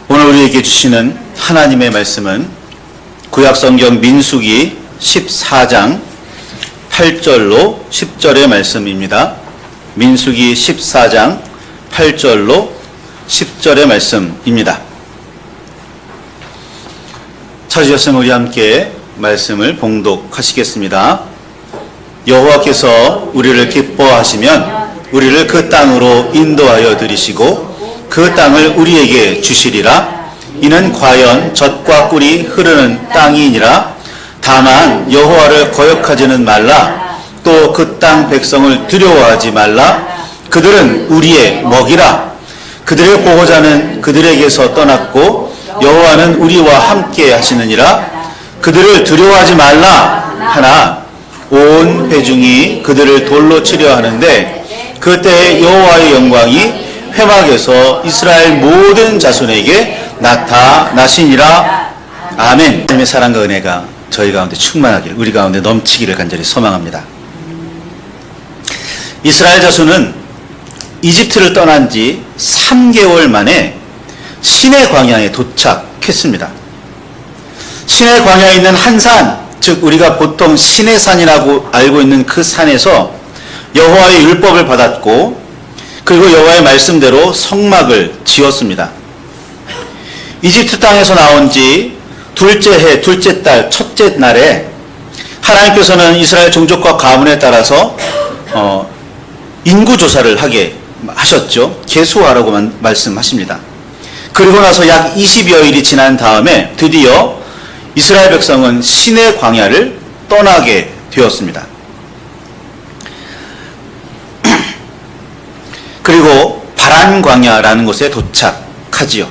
오늘 우리에게 주시는 하나님의 말씀은 구약성경 민수기 14장 8절로 10절의 말씀입니다. 민수기 14장 8절로 10절의 말씀입니다. 찾으셨으면 우리 함께 말씀을 봉독하시겠습니다. 여호와께서 우리를 기뻐하시면 우리를 그 땅으로 인도하여 들이시고 그 땅을 우리에게 주시리라. 이는 과연 젖과 꿀이 흐르는 땅이니라. 다만 여호와를 거역하지는 말라. 또 그 땅 백성을 두려워하지 말라. 그들은 우리의 먹이라. 그들의 보호자는 그들에게서 떠났고 여호와는 우리와 함께 하시느니라. 그들을 두려워하지 말라 하나 온 회중이 그들을 돌로 치려 하는데 그때 여호와의 영광이 회막에서 이스라엘 모든 자손에게 나타나시니라. 아멘. 하나님의 사랑과 은혜가 저희 가운데 충만하기를, 우리 가운데 넘치기를 간절히 소망합니다. 이스라엘 자손은 이집트를 떠난 지 3개월 만에 시내 광야에 도착했습니다. 시내 광야에 있는 한 산, 즉 우리가 보통 시내산이라고 알고 있는 그 산에서 여호와의 율법을 받았고, 그리고 여호와의 말씀대로 성막을 지었습니다. 이집트 땅에서 나온 지 둘째 해, 둘째 달, 첫째 날에 하나님께서는 이스라엘 종족과 가문에 따라서 인구조사를 하게 하셨죠. 계수하라고 말씀하십니다. 그리고 나서 약 20여일이 지난 다음에 드디어 이스라엘 백성은 시내 광야를 떠나게 되었습니다. 그리고 바란 광야라는 곳에 도착하지요.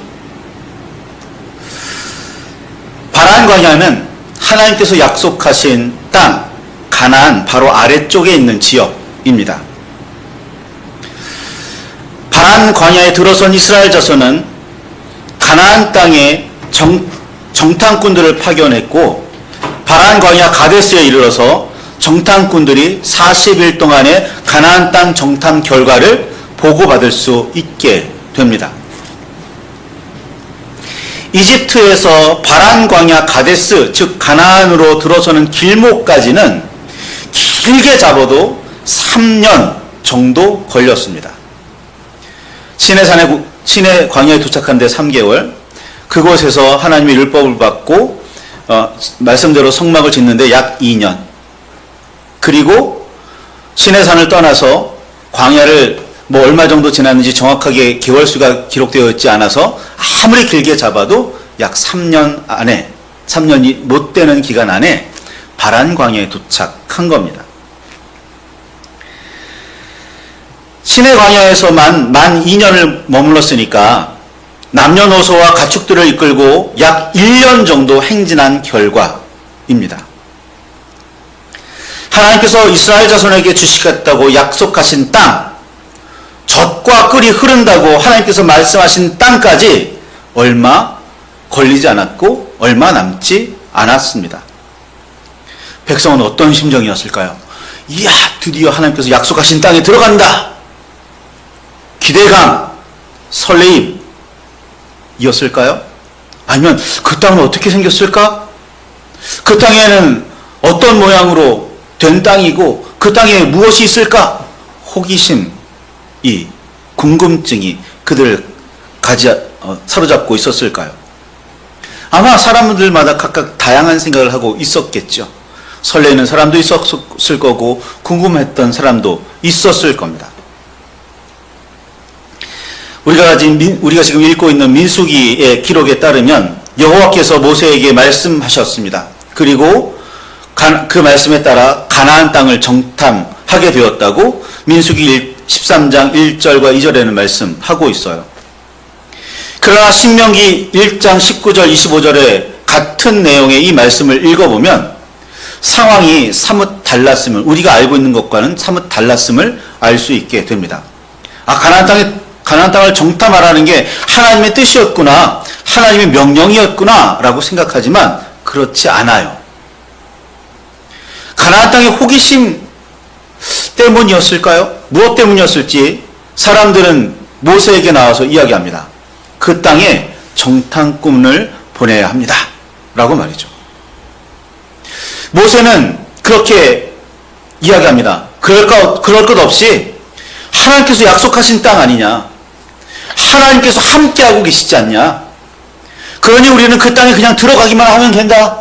바란 광야는 하나님께서 약속하신 땅, 가나안 바로 아래쪽에 있는 지역입니다. 바란 광야에 들어선 이스라엘 자손은 가나안 땅에 정탐꾼들을 파견했고, 바란 광야 가데스에 이르러서 정탐꾼들이 40일 동안의 가나안 땅 정탐 결과를 보고받을 수 있게 됩니다. 이집트에서 바란 광야 가데스, 즉 가나안으로 들어서는 길목까지는 길게 잡아도 3년 정도 걸렸습니다. 시내 광야에 도착한 데 3개월, 그곳에서 하나님의 율법을 받고 말씀대로 성막을 짓는데 약 2년, 그리고 시내산을 떠나서 광야를 얼마 정도 지났는지 정확하게 개월수가 기록되어 있지 않아서 아무리 길게 잡아도 약 3년 안에, 3년이 못 되는 기간 안에 바란 광야에 도착한 겁니다. 시내 광야에서만 만 2년을 머물렀으니까 남녀노소와 가축들을 이끌고 약 1년 정도 행진한 결과입니다. 하나님께서 이스라엘 자손에게 주시겠다고 약속하신 땅, 젖과 꿀이 흐른다고 하나님께서 말씀하신 땅까지 얼마 걸리지 않았고 얼마 남지 않았습니다. 백성은 어떤 심정이었을까요? 이야, 드디어 하나님께서 약속하신 땅에 들어간다. 기대감, 설레임 이었을까요? 아니면 그 땅은 어떻게 생겼을까? 그 땅에는 어떤 모양으로 된 땅이고 그 땅에 무엇이 있을까? 호기심이, 궁금증이 그들을 사로잡고 있었을까요? 아마 사람들마다 각각 다양한 생각을 하고 있었겠죠. 설레는 사람도 있었을 거고 궁금했던 사람도 있었을 겁니다. 우리가 지금 읽고 있는 민수기의 기록에 따르면 여호와께서 모세에게 말씀하셨습니다. 그리고 그 말씀에 따라 가나안 땅을 정탐하게 되었다고 민수기 13장 1절과 2절에는 말씀하고 있어요. 그러나 신명기 1장 19절 25절에 같은 내용의 이 말씀을 읽어보면 상황이 사뭇 달랐음을, 우리가 알고 있는 것과는 사뭇 달랐음을 알 수 있게 됩니다. 가나안 땅을 정탐하라는 게 하나님의 뜻이었구나, 하나님의 명령이었구나 라고 생각하지만 그렇지 않아요. 가나안 땅의 호기심 때문이었을까요? 무엇 때문이었을지 사람들은 모세에게 나와서 이야기합니다. 그 땅에 정탐꾼을 보내야 합니다. 라고 말이죠. 모세는 그렇게 이야기합니다. 그럴 것 없이 하나님께서 약속하신 땅 아니냐. 하나님께서 함께하고 계시지 않냐. 그러니 우리는 그 땅에 그냥 들어가기만 하면 된다.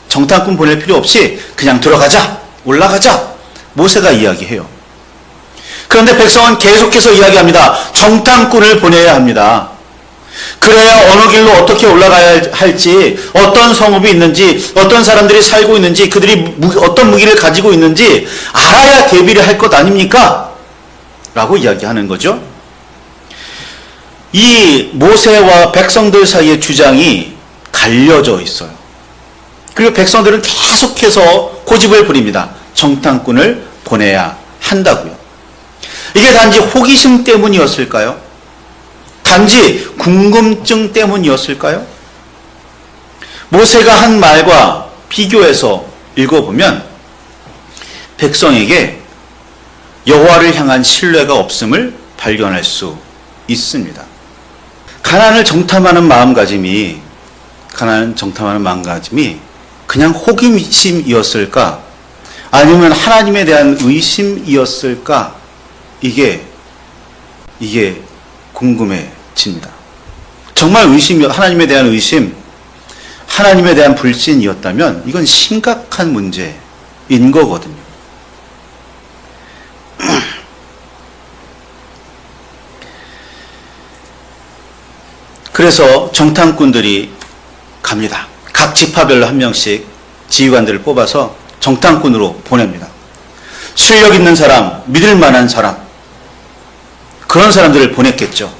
정탐꾼 보낼 필요 없이 그냥 들어가자. 올라가자. 모세가 이야기해요. 그런데 백성은 계속해서 이야기합니다. 정탐꾼을 보내야 합니다. 그래야 어느 길로 어떻게 올라가야 할지, 어떤 성읍이 있는지, 어떤 사람들이 살고 있는지, 그들이 어떤 무기를 가지고 있는지 알아야 대비를 할 것 아닙니까? 라고 이야기하는 거죠. 이 모세와 백성들 사이의 주장이 갈려져 있어요. 그리고 백성들은 계속해서 고집을 부립니다. 정탐꾼을 보내야 한다고요. 이게 단지 호기심 때문이었을까요? 단지 궁금증 때문이었을까요? 모세가 한 말과 비교해서 읽어보면 백성에게 여호와를 향한 신뢰가 없음을 발견할 수 있습니다. 가나안을 정탐하는 마음가짐이 그냥 호기심이었을까? 아니면 하나님에 대한 의심이었을까? 이게 궁금해집니다. 정말 하나님에 대한 의심, 하나님에 대한 불신이었다면 이건 심각한 문제인 거거든요. 그래서 정탐꾼들이 갑니다. 각 지파별로 한 명씩 지휘관들을 뽑아서 정탐꾼으로 보냅니다. 실력 있는 사람, 믿을 만한 사람, 그런 사람들을 보냈겠죠.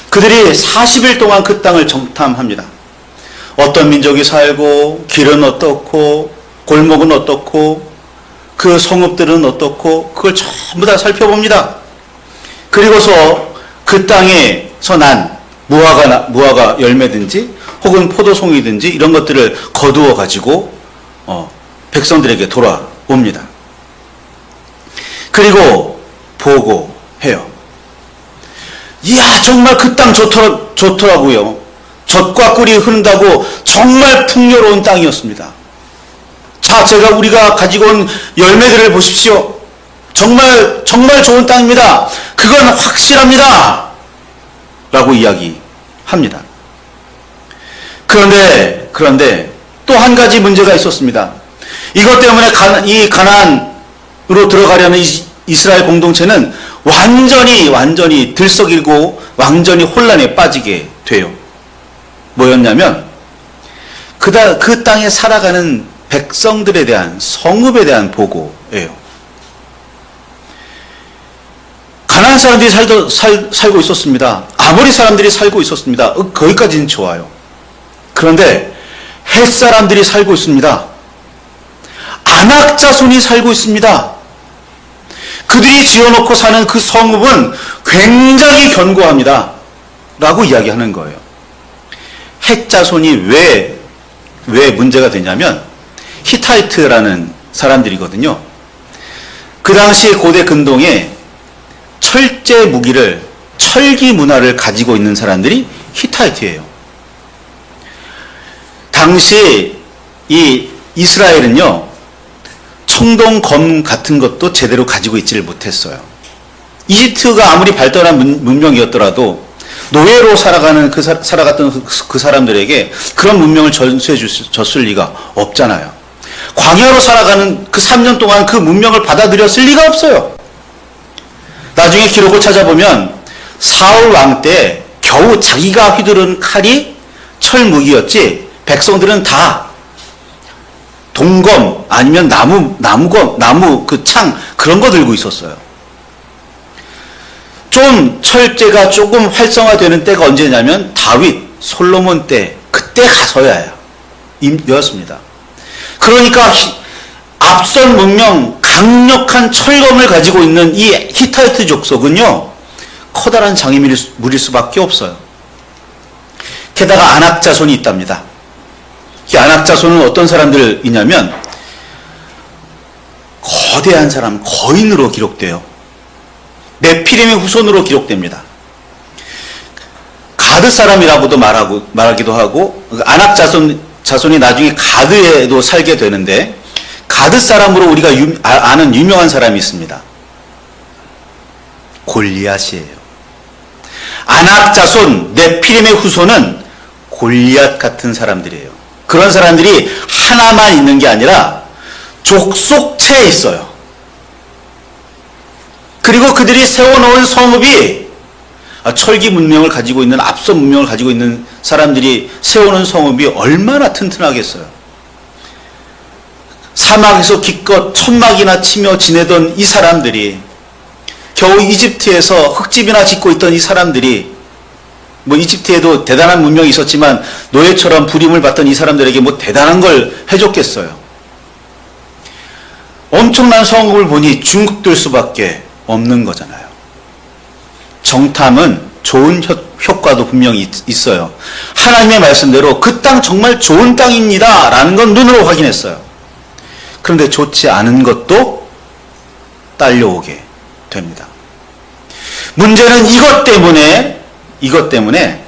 그들이 40일 동안 그 땅을 정탐합니다. 어떤 민족이 살고, 길은 어떻고, 골목은 어떻고, 그 성읍들은 어떻고, 그걸 전부 다 살펴봅니다. 그리고서 그 땅에서 난 무화과 열매든지 혹은 포도송이든지 이런 것들을 거두어 가지고 백성들에게 돌아옵니다. 그리고 보고해요. 이야, 정말 그 땅 좋더라고요. 젖과 꿀이 흐른다고 정말 풍요로운 땅이었습니다. 자, 우리가 가지고 온 열매들을 보십시오. 정말 좋은 땅입니다. 그건 확실합니다. 라고 이야기합니다. 그런데 또 한 가지 문제가 있었습니다. 이것 때문에 이 가나안으로 들어가려는 이스라엘 공동체는 완전히 들썩이고 완전히 혼란에 빠지게 돼요. 뭐였냐면 그 땅에 살아가는 백성들에 대한 성읍에 대한 보고예요. 가나안 사람들이 살고 있었습니다. 아모리 사람들이 살고 있었습니다. 거기까지는 좋아요. 그런데 헷 사람들이 살고 있습니다. 아낙 자손이 살고 있습니다. 그들이 지어놓고 사는 그 성읍은 굉장히 견고합니다. 라고 이야기하는 거예요. 헷 자손이 왜 문제가 되냐면 히타이트라는 사람들이거든요. 그 당시 고대 근동에 철제 무기를, 철기 문화를 가지고 있는 사람들이 히타이트예요. 당시 이 이스라엘은요, 청동검 같은 것도 제대로 가지고 있지를 못했어요. 이집트가 아무리 발달한 문명이었더라도 노예로 살아갔던 그 사람들에게 그런 문명을 전수해 줬을 리가 없잖아요. 광야로 살아가는 그 3년 동안 그 문명을 받아들였을 리가 없어요. 나중에 기록을 찾아보면 사울 왕 때 겨우 자기가 휘두른 칼이 철무기였지, 백성들은 다 동검 아니면 나무 그 창, 그런 거 들고 있었어요. 좀 철제가 조금 활성화되는 때가 언제냐면 다윗, 솔로몬 때, 그때 가서야 였습니다. 그러니까 앞선 문명, 강력한 철검을 가지고 있는 이 히타이트 족속은요, 커다란 장애물일 수밖에 없어요. 게다가 아낙 자손이 있답니다. 이 아낙 자손은 어떤 사람들이냐면 거대한 사람, 거인으로 기록돼요. 네피림의 후손으로 기록됩니다. 가드 사람이라고도 말하기도 하고, 아낙 자손이 나중에 가드에도 살게 되는데, 가드 사람으로 우리가 아는 유명한 사람이 있습니다. 골리앗이에요. 아낙 자손, 네피림의 후손은 골리앗 같은 사람들이에요. 그런 사람들이 하나만 있는 게 아니라 족속체에 있어요. 그리고 그들이 세워놓은 성읍이 철기 문명을 가지고 있는, 앞서 문명을 가지고 있는 사람들이 세우는 성읍이 얼마나 튼튼하겠어요. 사막에서 기껏 천막이나 치며 지내던 이 사람들이, 겨우 이집트에서 흙집이나 짓고 있던 이 사람들이, 이집트에도 대단한 문명이 있었지만 노예처럼 부림을 받던 이 사람들에게 대단한 걸 해줬겠어요. 엄청난 성읍을 보니 중국될 수밖에 없는 거잖아요. 정탐은 좋은 효과도 분명히 있어요. 하나님의 말씀대로 그 땅 정말 좋은 땅입니다 라는 건 눈으로 확인했어요. 그런데 좋지 않은 것도 딸려오게 됩니다. 문제는 이것 때문에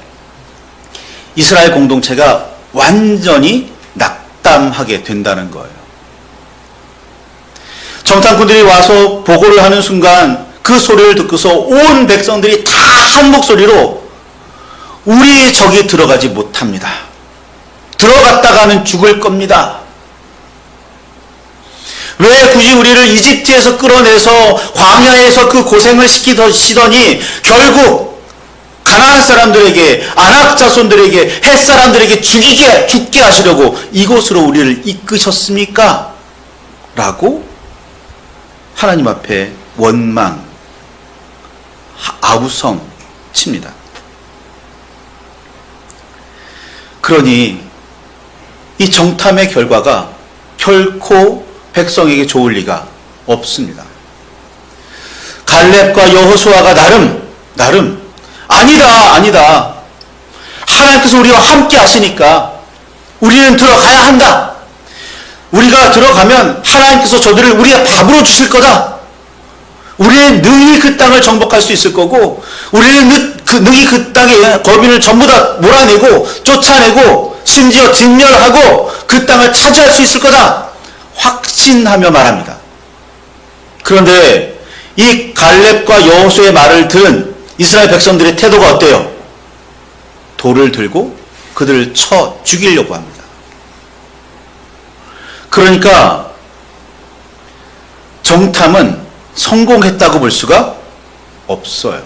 이스라엘 공동체가 완전히 낙담하게 된다는 거예요. 정탐꾼들이 와서 보고를 하는 순간 그 소리를 듣고서 온 백성들이 다 한 목소리로 우리 저기 들어가지 못합니다. 들어갔다가는 죽을 겁니다. 왜 굳이 우리를 이집트에서 끌어내서 광야에서 그 고생을 시키시더니 결국 가나안 사람들에게, 아낙 자손들에게, 헷 사람들에게 죽게 하시려고 이곳으로 우리를 이끄셨습니까? 라고 하나님 앞에 원망, 아우성 칩니다. 그러니 이 정탐의 결과가 결코 백성에게 좋을 리가 없습니다. 갈렙과 여호수아가 나름 아니다. 하나님께서 우리와 함께 하시니까 우리는 들어가야 한다. 우리가 들어가면 하나님께서 저들을 우리의 밥으로 주실 거다. 우리는 능히 그 땅을 정복할 수 있을 거고, 우리는 능히 그 땅의 거민을 전부 다 몰아내고 쫓아내고 심지어 진멸하고 그 땅을 차지할 수 있을 거다. 확신하며 말합니다. 그런데 이 갈렙과 여호수아의 말을 들은 이스라엘 백성들의 태도가 어때요? 돌을 들고 그들을 쳐 죽이려고 합니다. 그러니까 정탐은 성공했다고 볼 수가 없어요.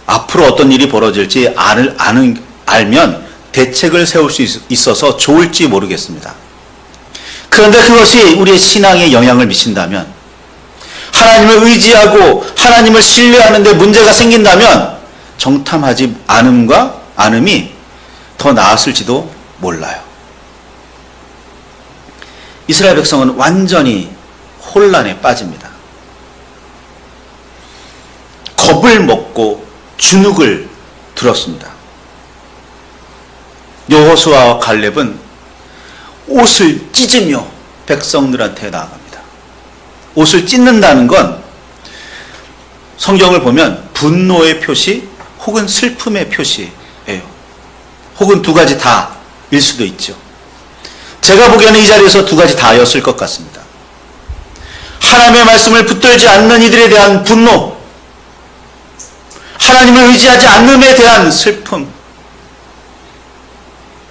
앞으로 어떤 일이 벌어질지 알면 대책을 세울 수 있어서 좋을지 모르겠습니다. 그런데 그것이 우리의 신앙에 영향을 미친다면, 하나님을 의지하고 하나님을 신뢰하는 데 문제가 생긴다면 정탐하지 않음이 더 나았을지도 몰라요. 이스라엘 백성은 완전히 혼란에 빠집니다. 겁을 먹고 주눅을 들었습니다. 여호수아와 갈렙은 옷을 찢으며 백성들한테 나아갑니다. 옷을 찢는다는 건 성경을 보면 분노의 표시 혹은 슬픔의 표시예요. 혹은 두 가지 다일 수도 있죠. 제가 보기에는 이 자리에서 두 가지 다였을 것 같습니다. 하나님의 말씀을 붙들지 않는 이들에 대한 분노, 하나님을 의지하지 않음에 대한 슬픔,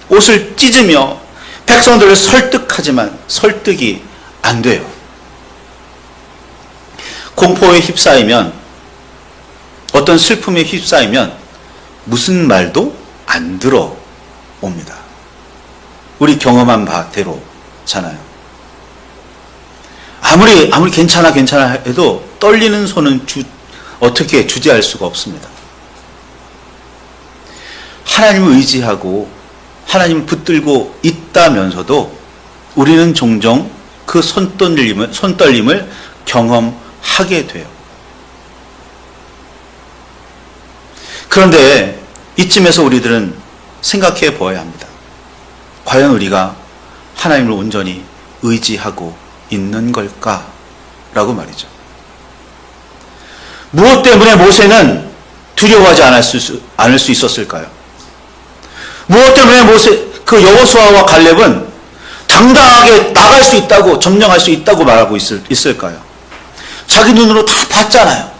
옷을 찢으며 백성들을 설득하지만 설득이 안 돼요. 공포에 휩싸이면, 어떤 슬픔에 휩싸이면 무슨 말도 안 들어옵니다. 우리 경험한 바대로잖아요. 아무리 괜찮아 해도 떨리는 손은 어떻게 주재할 수가 없습니다. 하나님을 의지하고 하나님을 붙들고 있다면서도 우리는 종종 그 손떨림을 경험하게 돼요. 그런데 이쯤에서 우리들은 생각해 보아야 합니다. 과연 우리가 하나님을 온전히 의지하고 있는 걸까? 라고 말이죠. 무엇 때문에 모세는 두려워하지 않을 수 있었을까요? 무엇 때문에 여호수아와 갈렙은 당당하게 나갈 수 있다고, 점령할 수 있다고 말하고 있을까요? 자기 눈으로 다 봤잖아요.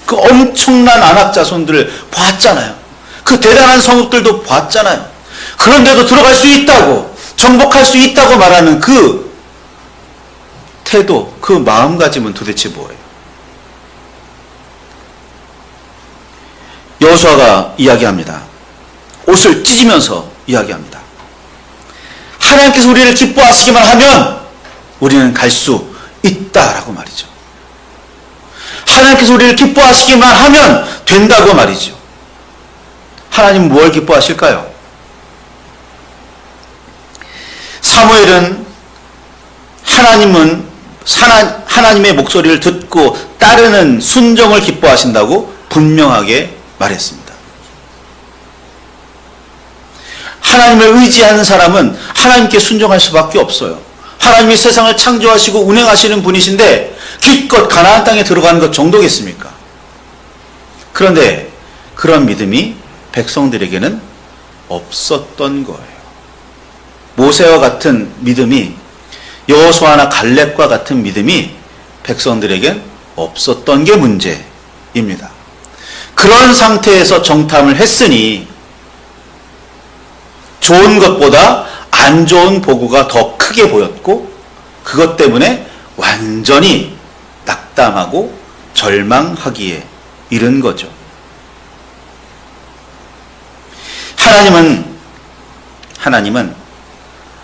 그 엄청난 안악 자손들을 봤잖아요. 그 대단한 성읍들도 봤잖아요. 그런데도 들어갈 수 있다고, 정복할 수 있다고 말하는 그 태도, 그 마음가짐은 도대체 뭐예요? 여호수아가 이야기합니다. 옷을 찢으면서 이야기합니다. 하나님께서 우리를 기뻐하시기만 하면 우리는 갈 수 있다라고 말이죠. 하나님께서 우리를 기뻐하시기만 하면 된다고 말이죠. 하나님은 뭘 기뻐하실까요? 사무엘은 하나님의 목소리를 듣고 따르는 순종을 기뻐하신다고 분명하게 말했습니다. 하나님을 의지하는 사람은 하나님께 순종할 수밖에 없어요. 하나님이 세상을 창조하시고 운행하시는 분이신데 기껏 가나안 땅에 들어가는 것 정도겠습니까? 그런데 그런 믿음이 백성들에게는 없었던 거예요. 모세와 같은 믿음이, 여호수아나 갈렙과 같은 믿음이 백성들에겐 없었던 게 문제입니다. 그런 상태에서 정탐을 했으니 좋은 것보다 안 좋은 보고가 더 크게 보였고, 그것 때문에 완전히 낙담하고 절망하기에 이른 거죠. 하나님은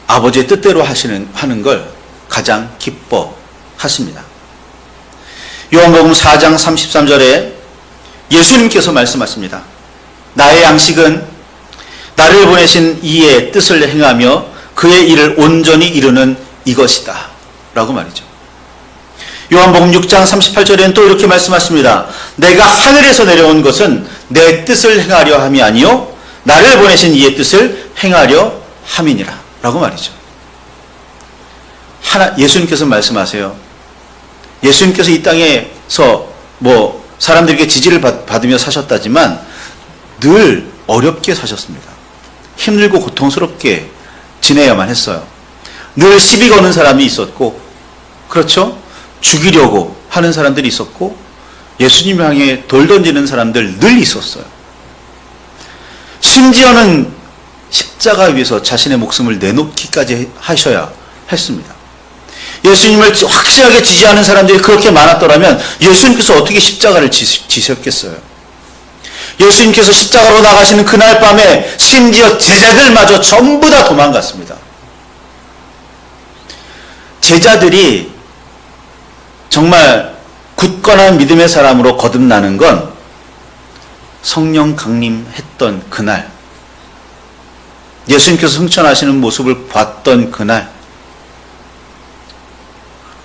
아버지의 뜻대로 하는 걸 가장 기뻐하십니다. 요한복음 4장 33절에 예수님께서 말씀하십니다. 나의 양식은 나를 보내신 이의 뜻을 행하며 그의 일을 온전히 이루는 이것이다 라고 말이죠. 요한복음 6장 38절에는 또 이렇게 말씀하십니다. 내가 하늘에서 내려온 것은 내 뜻을 행하려 함이 아니요 나를 보내신 이의 뜻을 행하려 함이니라 라고 말이죠. 예수님께서 말씀하세요. 예수님께서 이 땅에서 사람들에게 지지를 받으며 사셨다지만 늘 어렵게 사셨습니다. 힘들고 고통스럽게 지내야만 했어요. 늘 시비 거는 사람이 있었고, 그렇죠? 죽이려고 하는 사람들이 있었고, 예수님 향해 돌 던지는 사람들 늘 있었어요. 심지어는 십자가 위에서 자신의 목숨을 내놓기까지 하셔야 했습니다. 예수님을 확실하게 지지하는 사람들이 그렇게 많았더라면 예수님께서 어떻게 십자가를 지셨겠어요? 예수님께서 십자가로 나가시는 그날 밤에 심지어 제자들마저 전부 다 도망갔습니다. 제자들이 정말 굳건한 믿음의 사람으로 거듭나는 건 성령 강림했던 그날, 예수님께서 승천하시는 모습을 봤던 그날,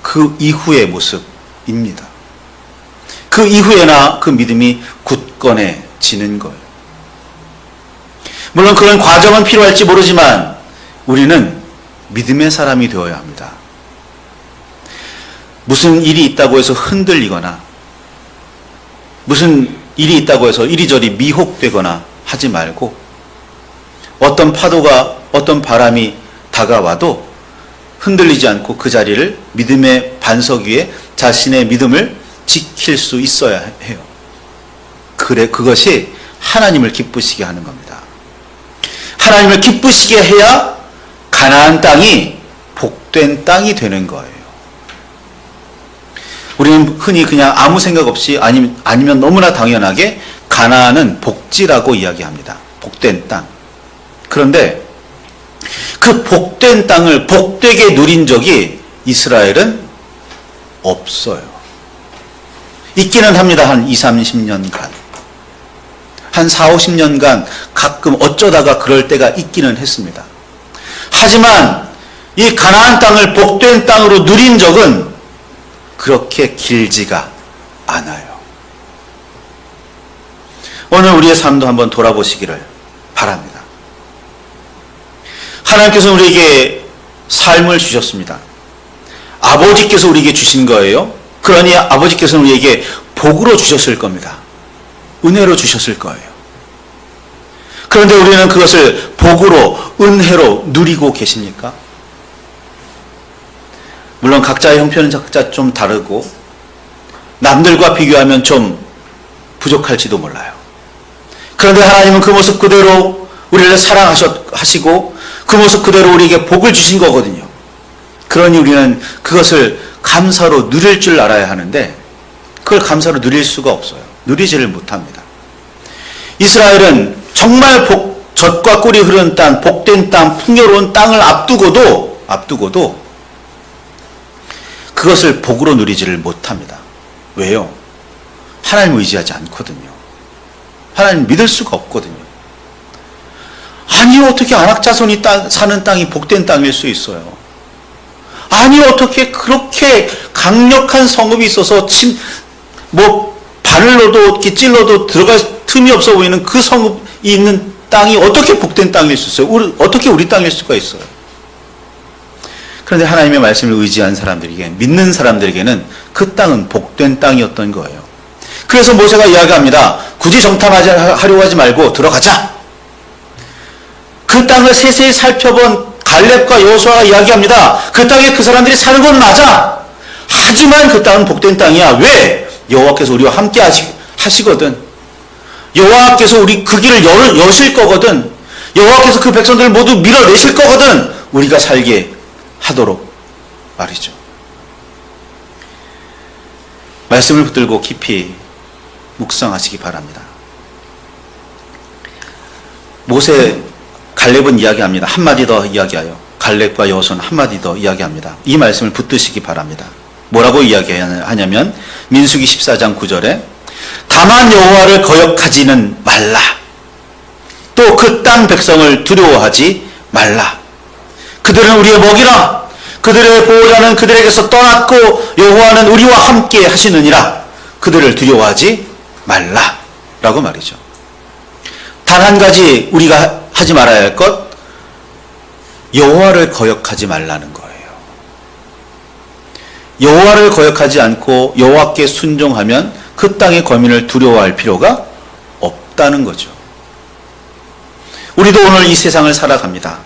그 이후의 모습입니다. 그 이후에나 그 믿음이 굳건해지는 거예요. 물론 그런 과정은 필요할지 모르지만 우리는 믿음의 사람이 되어야 합니다. 무슨 일이 있다고 해서 흔들리거나, 무슨 일이 있다고 해서 이리저리 미혹되거나 하지 말고, 어떤 파도가, 어떤 바람이 다가와도 흔들리지 않고 그 자리를 믿음의 반석 위에 자신의 믿음을 지킬 수 있어야 해요. 그것이 하나님을 기쁘시게 하는 겁니다. 하나님을 기쁘시게 해야 가나안 땅이 복된 땅이 되는 거예요. 우리는 흔히 그냥 아무 생각 없이 아니면 너무나 당연하게 가나안은 복지라고 이야기합니다. 복된 땅. 그런데 그 복된 땅을 복되게 누린 적이 이스라엘은 없어요. 있기는 합니다. 한 20, 30년간. 한 40, 50년간 가끔 어쩌다가 그럴 때가 있기는 했습니다. 하지만 이 가나안 땅을 복된 땅으로 누린 적은 그렇게 길지가 않아요. 오늘 우리의 삶도 한번 돌아보시기를 바랍니다. 하나님께서 우리에게 삶을 주셨습니다. 아버지께서 우리에게 주신 거예요. 그러니 아버지께서는 우리에게 복으로 주셨을 겁니다. 은혜로 주셨을 거예요. 그런데 우리는 그것을 복으로, 은혜로 누리고 계십니까? 물론 각자의 형편은 각자 좀 다르고 남들과 비교하면 좀 부족할지도 몰라요. 그런데 하나님은 그 모습 그대로 우리를 사랑하시고 그 모습 그대로 우리에게 복을 주신 거거든요. 그러니 우리는 그것을 감사로 누릴 줄 알아야 하는데 그걸 감사로 누릴 수가 없어요. 누리지를 못합니다. 이스라엘은 정말 젖과 꿀이 흐르는 땅, 복된 땅, 풍요로운 땅을 앞두고도 그것을 복으로 누리지를 못합니다. 왜요? 하나님을 의지하지 않거든요. 하나님 믿을 수가 없거든요. 아니 어떻게 안악자손이 사는 땅이 복된 땅일 수 있어요? 아니 어떻게 그렇게 강력한 성읍이 있어서 바늘로도 이렇게 찔러도 들어갈 틈이 없어 보이는 그 성읍이 있는 땅이 어떻게 복된 땅일 수 있어요? 어떻게 우리 땅일 수가 있어요? 그런데 하나님의 말씀을 의지한 사람들에게, 믿는 사람들에게는 그 땅은 복된 땅이었던 거예요. 그래서 모세가 이야기합니다. 굳이 정탐하려고 하지 말고 들어가자. 그 땅을 세세히 살펴본 갈렙과 여호수아가 이야기합니다. 그 땅에 그 사람들이 사는 건 맞아. 하지만 그 땅은 복된 땅이야. 왜? 여호와께서 우리와 함께 하시거든. 여호와께서 그 길을 여실 거거든. 여호와께서 그 백성들을 모두 밀어내실 거거든. 우리가 살게 하도록 말이죠. 말씀을 붙들고 깊이 묵상하시기 바랍니다. 갈렙은 이야기합니다. 한마디 더 이야기하여 갈렙과 여호수아는 한마디 더 이야기합니다. 이 말씀을 붙드시기 바랍니다. 뭐라고 이야기하냐면 민수기 14장 9절에 다만 여호와를 거역하지는 말라. 또 그 땅 백성을 두려워하지 말라. 그들은 우리의 먹이라. 그들의 보호자는 그들에게서 떠났고 여호와는 우리와 함께 하시느니라. 그들을 두려워하지 말라. 라고 말이죠. 단 한 가지 우리가 하지 말아야 할 것, 여호와를 거역하지 말라는 거예요. 여호와를 거역하지 않고 여호와께 순종하면 그 땅의 거민을 두려워할 필요가 없다는 거죠. 우리도 오늘 이 세상을 살아갑니다.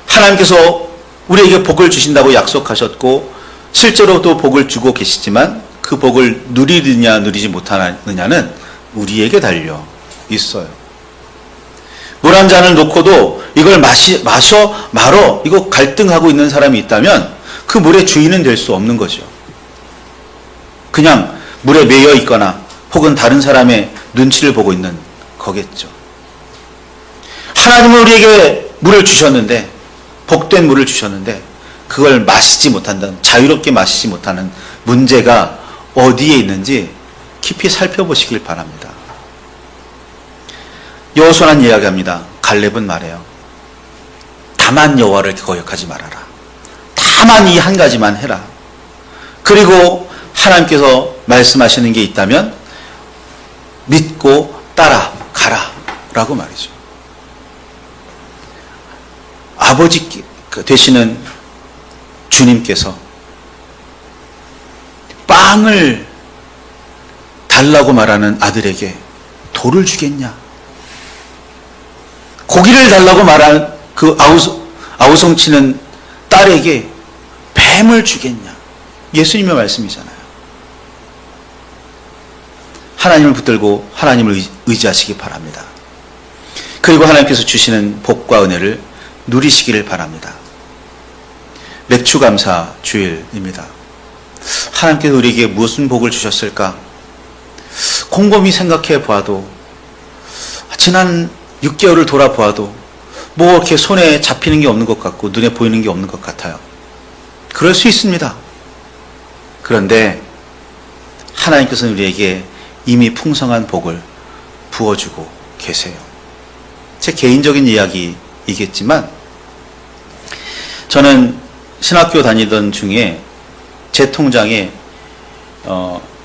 하나님께서 우리에게 복을 주신다고 약속하셨고 실제로 또 복을 주고 계시지만 그 복을 누리느냐 누리지 못하느냐는 우리에게 달려 있어요. 물 한 잔을 놓고도 이걸 마셔 말어 이거 갈등하고 있는 사람이 있다면 그 물의 주인은 될 수 없는 거죠. 그냥 물에 매여 있거나 혹은 다른 사람의 눈치를 보고 있는 거겠죠. 하나님은 우리에게 물을 주셨는데, 복된 물을 주셨는데 그걸 마시지 못한다는, 자유롭게 마시지 못하는 문제가 어디에 있는지 깊이 살펴보시길 바랍니다. 여호수아는 이야기합니다. 갈렙은 말해요. 다만 여호와를 거역하지 말아라. 다만 이 한 가지만 해라. 그리고 하나님께서 말씀하시는 게 있다면 믿고 따라가라 라고 말이죠. 아버지 되시는 주님께서 빵을 달라고 말하는 아들에게 돌을 주겠냐? 고기를 달라고 말하는 그 아우성치는 딸에게 뱀을 주겠냐? 예수님의 말씀이잖아요. 하나님을 붙들고 하나님을 의지하시기 바랍니다. 그리고 하나님께서 주시는 복과 은혜를 누리시기를 바랍니다. 맥추감사 주일입니다. 하나님께서 우리에게 무슨 복을 주셨을까? 곰곰이 생각해 보아도, 지난 6개월을 돌아보아도 뭐 이렇게 손에 잡히는 게 없는 것 같고 눈에 보이는 게 없는 것 같아요. 그럴 수 있습니다. 그런데 하나님께서는 우리에게 이미 풍성한 복을 부어주고 계세요. 제 개인적인 이야기이겠지만 저는 신학교 다니던 중에 제 통장에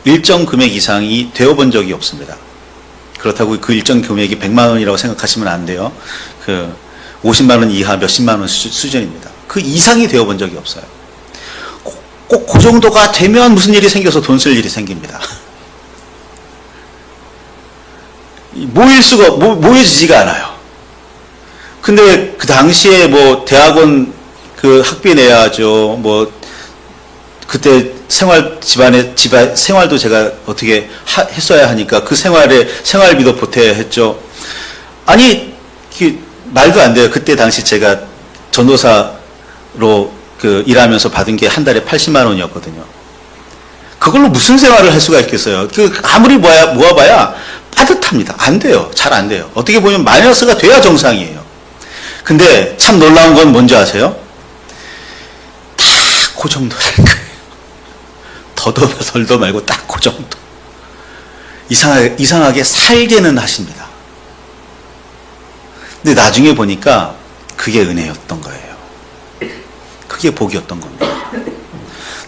일정 금액 이상이 되어본 적이 없습니다. 그렇다고 그 일정 금액이 100만 원이라고 생각하시면 안 돼요. 그 50만 원 이하 몇십만 원 수준입니다. 그 이상이 되어본 적이 없어요. 꼭 그 정도가 되면 무슨 일이 생겨서 돈 쓸 일이 생깁니다. 모여지지가 않아요. 근데 그 당시에 뭐 대학원 그 학비 내야죠. 뭐 그때 집안 생활도 제가 어떻게 했어야 하니까 그 생활비도 보태야 했죠. 아니, 말도 안 돼요. 그때 당시 제가 전도사로 일하면서 받은 게 한 달에 80만 원이었거든요. 그걸로 무슨 생활을 할 수가 있겠어요? 아무리 모아봐야 빠듯합니다. 안 돼요. 잘 안 돼요. 어떻게 보면 마이너스가 돼야 정상이에요. 근데 참 놀라운 건 뭔지 아세요? 딱 그 정도라는 거예요. 더도 덜도 말고 딱 그 정도. 이상하게 살게는 하십니다. 근데 나중에 보니까 그게 은혜였던 거예요. 그게 복이었던 겁니다.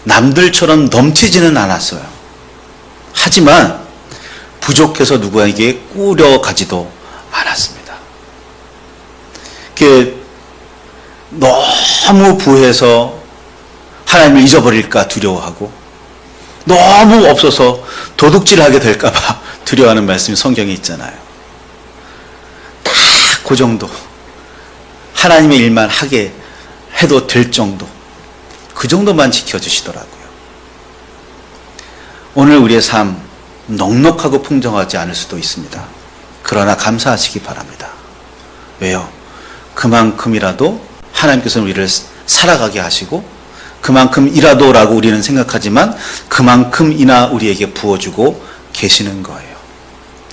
남들처럼 넘치지는 않았어요. 하지만 부족해서 누구에게 꾸려가지도 않았습니다. 그게 너무 부해서 하나님을 잊어버릴까 두려워하고 너무 없어서 도둑질하게 될까봐 두려워하는 말씀이 성경에 있잖아요. 딱 그 정도. 하나님의 일만 하게 해도 될 정도. 그 정도만 지켜주시더라고요. 오늘 우리의 삶 넉넉하고 풍성하지 않을 수도 있습니다. 그러나 감사하시기 바랍니다. 왜요? 그만큼이라도 하나님께서는 우리를 살아가게 하시고 그만큼이라도라고 우리는 생각하지만 그만큼이나 우리에게 부어주고 계시는 거예요.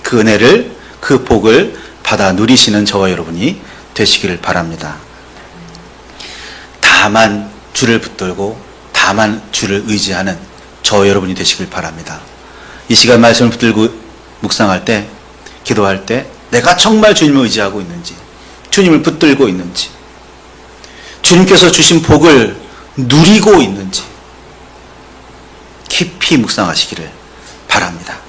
그 은혜를, 그 복을 받아 누리시는 저와 여러분이 되시기를 바랍니다. 다만 주를 붙들고 다만 주를 의지하는 저와 여러분이 되시길 바랍니다. 이 시간 말씀을 붙들고 묵상할 때, 기도할 때 내가 정말 주님을 의지하고 있는지, 주님을 붙들고 있는지, 주님께서 주신 복을 누리고 있는지 깊이 묵상하시기를 바랍니다.